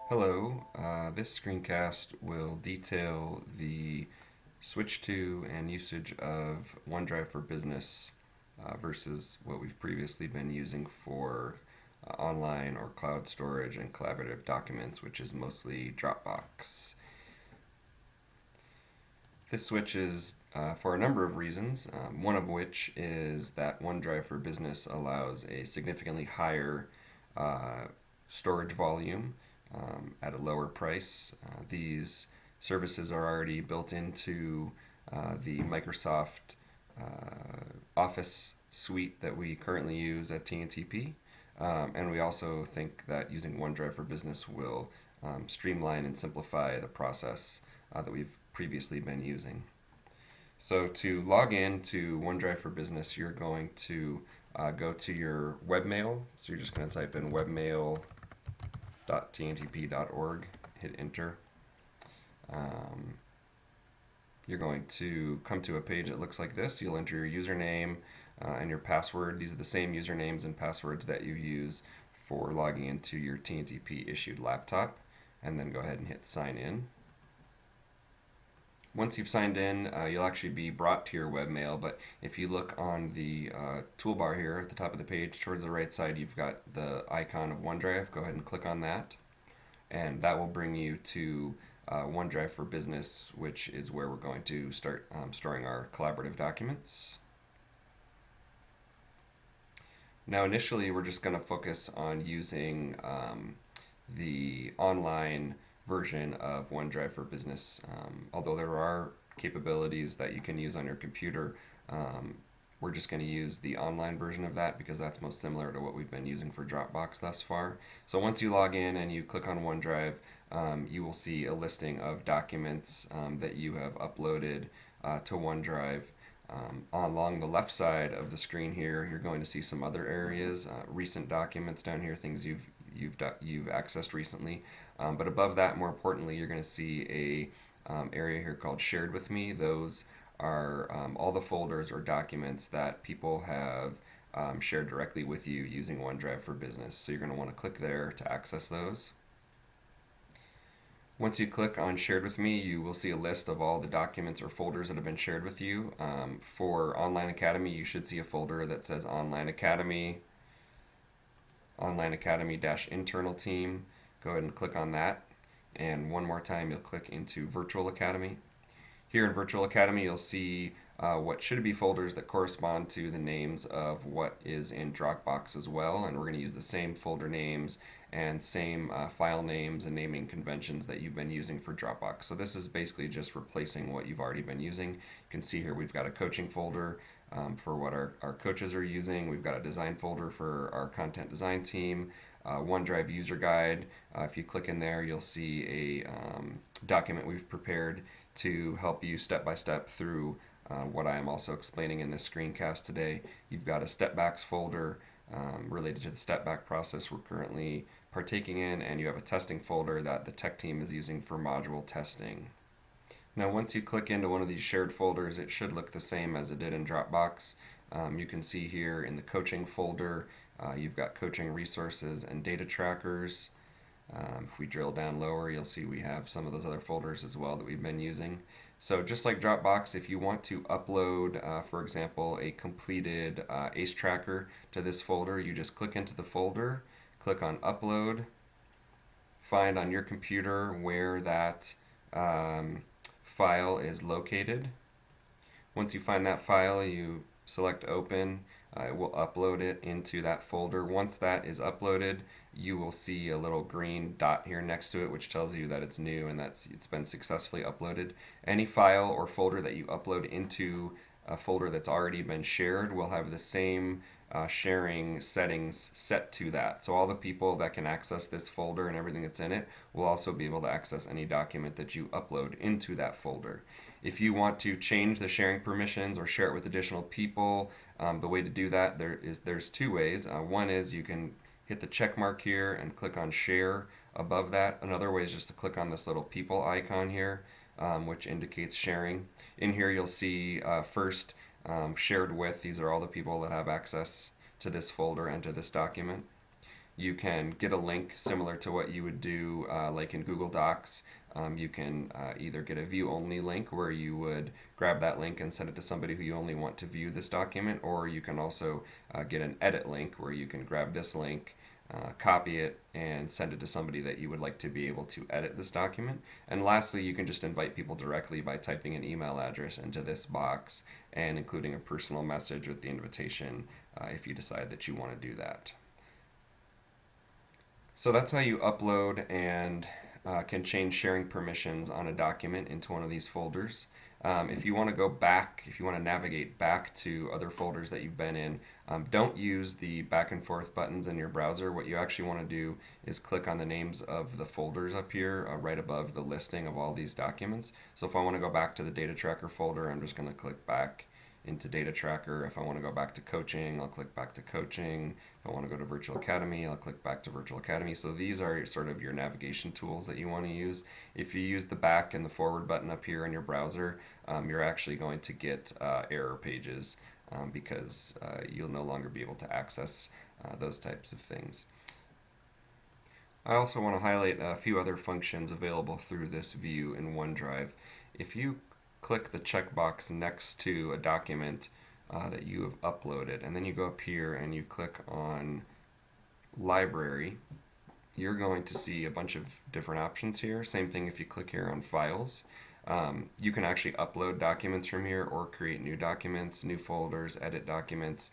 Hello, this screencast will detail the switch to and usage of OneDrive for Business versus what we've previously been using for online or cloud storage and collaborative documents, which is mostly Dropbox. This switch is for a number of reasons, one of which is that OneDrive for Business allows a significantly higher uh, storage volume at a lower price. These services are already built into the Microsoft Office suite that we currently use at TNTP. And we also think that using OneDrive for Business will streamline and simplify the process that we've previously been using. So to log in to OneDrive for Business, you're going to go to your webmail. So you're just going to type in webmail.tntp.org, hit enter. Um, you're going to come to a page that looks like this. You'll enter your username and your password. These are the same usernames and passwords that you use for logging into your TNTP issued laptop, and then go ahead and hit sign in. Once you've signed in, you'll actually be brought to your webmail, but if you look on the toolbar here at the top of the page towards the right side, you've got the icon of OneDrive. Go ahead and click on that, and that will bring you to OneDrive for Business, which is where we're going to start storing our collaborative documents. Now initially we're just going to focus on using the online version of OneDrive for Business. Although there are capabilities that you can use on your computer, we're just going to use the online version of that because that's most similar to what we've been using for Dropbox thus far. So once you log in and you click on OneDrive, you will see a listing of documents that you have uploaded to OneDrive. Along the left side of the screen here, you're going to see some other areas, recent documents down here, things you've accessed recently. But above that, more importantly, you're going to see a area here called Shared with Me. Those are all the folders or documents that people have shared directly with you using OneDrive for Business. So you're going to want to click there to access those. Once you click on Shared with Me, you will see a list of all the documents or folders that have been shared with you. For Online Academy, you should see a folder that says Online Academy, Online Academy-internal team. Go ahead and click on that. And one more time, you'll click into Virtual Academy. Here in Virtual Academy, you'll see what should be folders that correspond to the names of what is in Dropbox as well. And we're going to use the same folder names and same file names and naming conventions that you've been using for Dropbox. So this is basically just replacing what you've already been using. You can see here we've got a coaching folder for what our coaches are using. We've got a design folder for our content design team. OneDrive user guide. If you click in there, you'll see a document we've prepared to help you step by step through what I am also explaining in this screencast today. You've got a step backs folder related to the step back process we're currently partaking in, and you have a testing folder that the tech team is using for module testing. Now once you click into one of these shared folders, it should look the same as it did in Dropbox. You can see here in the coaching folder, you've got coaching resources and data trackers. If we drill down lower, you'll see we have some of those other folders as well that we've been using. So just like Dropbox, if you want to upload, for example, a completed ACE tracker to this folder, you just click into the folder, click on Upload, find on your computer where that file is located. Once you find that file, you select Open. It will upload it into that folder. Once that is uploaded, you will see a little green dot here next to it, which tells you that it's new and that it's been successfully uploaded. Any file or folder that you upload into a folder that's already been shared will have the same sharing settings set to that. So all the people that can access this folder and everything that's in it will also be able to access any document that you upload into that folder. If you want to change the sharing permissions or share it with additional people, the way to do that there's two ways. One is you can hit the check mark here and click on share above that. Another way is just to click on this little people icon here, which indicates sharing. In here you'll see first shared with. These are all the people that have access to this folder and to this document. You can get a link similar to what you would do like in Google Docs. You can either get a view only link where you would grab that link and send it to somebody who you only want to view this document, or you can also get an edit link where you can grab this link, copy it, and send it to somebody that you would like to be able to edit this document. And lastly, you can just invite people directly by typing an email address into this box and including a personal message with the invitation if you decide that you want to do that. So that's how you upload and can change sharing permissions on a document into one of these folders. If you want to go back, if you want to navigate back to other folders that you've been in, don't use the back and forth buttons in your browser. What you actually want to do is click on the names of the folders up here right above the listing of all these documents. So if I want to go back to the data tracker folder, I'm just going to click back into data tracker. If I want to go back to coaching, I'll click back to coaching. If I want to go to virtual academy, I'll click back to virtual academy. So these are sort of your navigation tools that you want to use. If you use the back and the forward button up here in your browser, you're actually going to get error pages because you'll no longer be able to access those types of things. I also want to highlight a few other functions available through this view in OneDrive. If you click the checkbox next to a document that you have uploaded, and then you go up here and you click on library, you're going to see a bunch of different options here. Same thing if you click here on files. You can actually upload documents from here or create new documents, new folders, edit documents.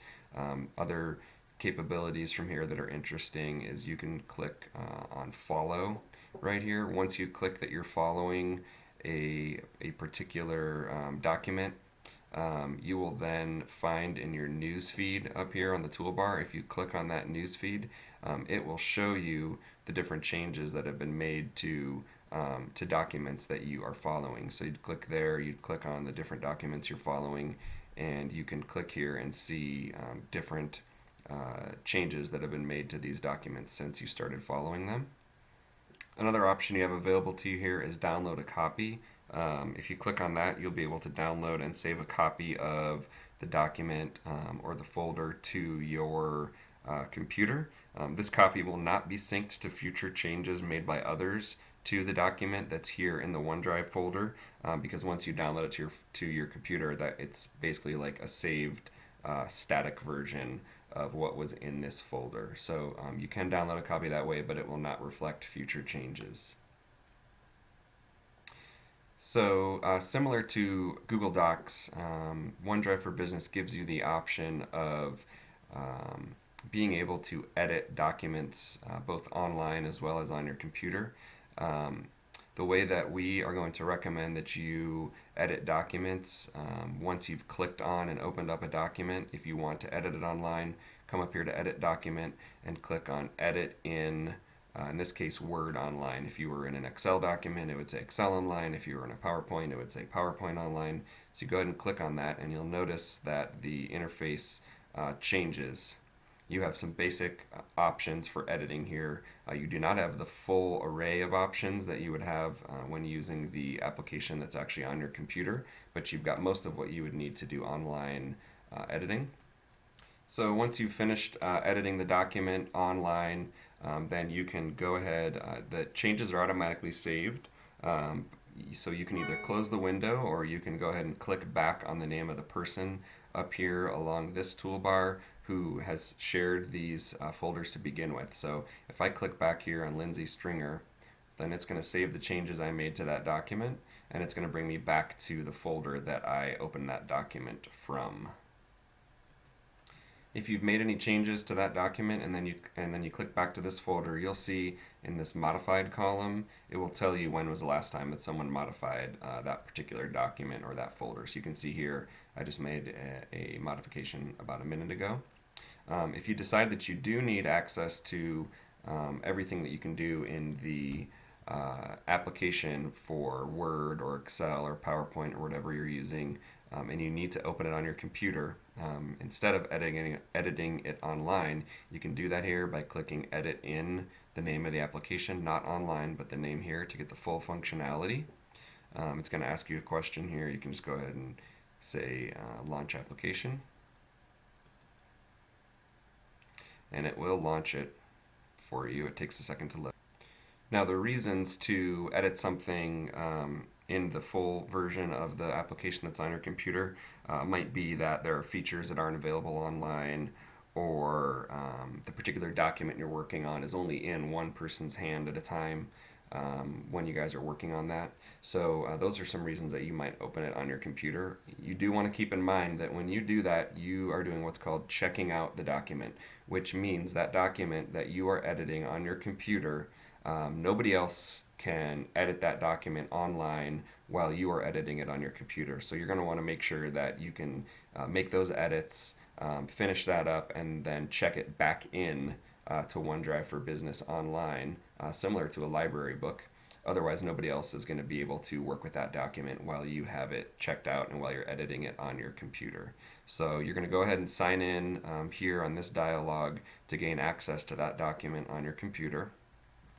Other capabilities from here that are interesting is you can click on follow right here. Once you click that you're following a particular document, you will then find in your news feed up here on the toolbar, if you click on that news feed, it will show you the different changes that have been made to documents that you are following. So you'd click there, you'd click on the different documents you're following, and you can click here and see different changes that have been made to these documents since you started following them. Another option you have available to you here is download a copy. If you click on that, you'll be able to download and save a copy of the document or the folder to your computer. This copy will not be synced to future changes made by others to the document that's here in the OneDrive folder because once you download it to your computer, that it's basically like a saved static version of what was in this folder. So you can download a copy that way, but it will not reflect future changes. So similar to Google Docs, OneDrive for Business gives you the option of being able to edit documents both online as well as on your computer. The way that we are going to recommend that you edit documents, once you've clicked on and opened up a document, if you want to edit it online, come up here to Edit Document and click on Edit in this case, Word Online. If you were in an Excel document, it would say Excel Online. If you were in a PowerPoint, it would say PowerPoint Online. So you go ahead and click on that, and you'll notice that the interface changes. You have some basic options for editing here. You do not have the full array of options that you would have when using the application that's actually on your computer, but you've got most of what you would need to do online editing. So once you've finished editing the document online, then you can go ahead, the changes are automatically saved, so you can either close the window or you can go ahead and click back on the name of the person up here along this toolbar who has shared these folders to begin with. So if I click back here on Lindsay Stringer, then it's going to save the changes I made to that document, and it's going to bring me back to the folder that I opened that document from. If you've made any changes to that document and then you click back to this folder, you'll see in this modified column, it will tell you when was the last time that someone modified that particular document or that folder. So you can see here, I just made a modification about a minute ago. If you decide that you do need access to everything that you can do in the application for Word or Excel or PowerPoint or whatever you're using, and you need to open it on your computer, instead of editing it online, you can do that here by clicking Edit in the name of the application, not online, but the name here to get the full functionality. It's going to ask you a question here. You can just go ahead and say Launch Application, and it will launch it for you. It takes a second to load. Now, the reasons to edit something in the full version of the application that's on your computer might be that there are features that aren't available online, or the particular document you're working on is only in one person's hand at a time when you guys are working on that. So those are some reasons that you might open it on your computer. You do want to keep in mind that when you do that, you are doing what's called checking out the document, which means that document that you are editing on your computer, nobody else can edit that document online while you are editing it on your computer. So you're going to want to make sure that you can make those edits, finish that up, and then check it back in to OneDrive for Business online, similar to a library book. Otherwise, nobody else is going to be able to work with that document while you have it checked out and while you're editing it on your computer. So you're going to go ahead and sign in here on this dialog to gain access to that document on your computer.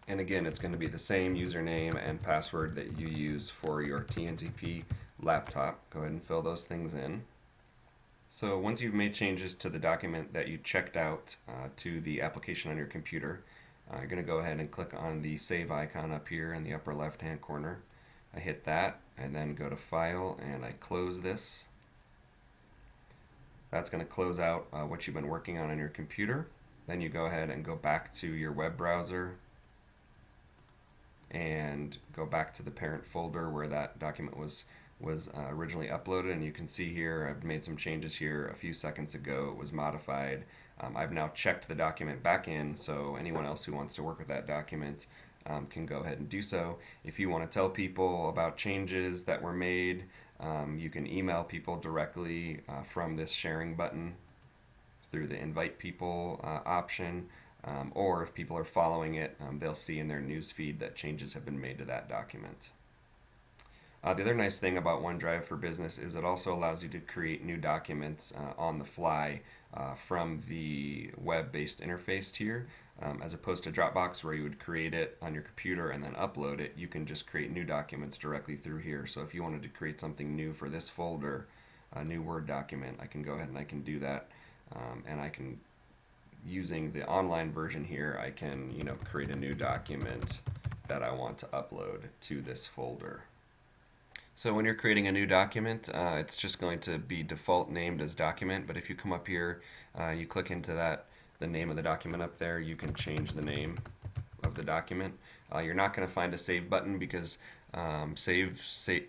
And again, it's going to be the same username and password that you use for your TNTP laptop. Go ahead and fill those things in. So once you've made changes to the document that you checked out to the application on your computer, you're going to go ahead and click on the save icon up here in the upper left hand corner. I hit that and then go to File and I close this. That's going to close out what you've been working on your computer. Then you go ahead and go back to your web browser and go back to the parent folder where that document was originally uploaded, and you can see here I've made some changes here a few seconds ago. It was modified. I've now checked the document back in, so anyone else who wants to work with that document can go ahead and do so. If you want to tell people about changes that were made, you can email people directly from this sharing button through the invite people option. Or if people are following it, they'll see in their news feed that changes have been made to that document. The other nice thing about OneDrive for Business is it also allows you to create new documents on the fly from the web-based interface here. As opposed to Dropbox, where you would create it on your computer and then upload it, you can just create new documents directly through here. So if you wanted to create something new for this folder, a new Word document, I can go ahead and I can do that, and I can, using the online version here, I can create a new document that I want to upload to this folder. So when you're creating a new document, it's just going to be default named as document, but if you come up here, you click into the name of the document up there, you can change the name of the document. You're not going to find a save button because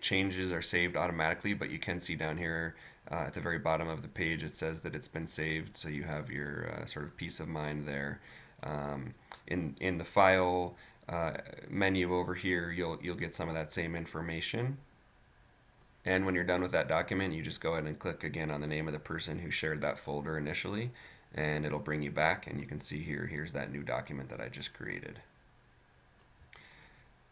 changes are saved automatically, but you can see down here at the very bottom of the page it says that it's been saved, so you have your sort of peace of mind there. In the file menu over here, you'll get some of that same information. And when you're done with that document, you just go ahead and click again on the name of the person who shared that folder initially, and it'll bring you back, and you can see here's that new document that I just created.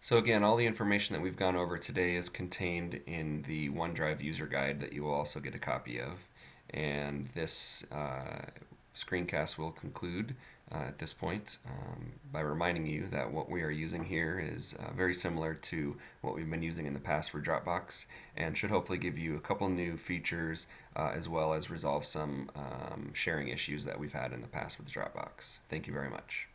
So again, all the information that we've gone over today is contained in the OneDrive user guide that you will also get a copy of. And this screencast will conclude at this point by reminding you that what we are using here is very similar to what we've been using in the past for Dropbox, and should hopefully give you a couple new features as well as resolve some sharing issues that we've had in the past with Dropbox. Thank you very much.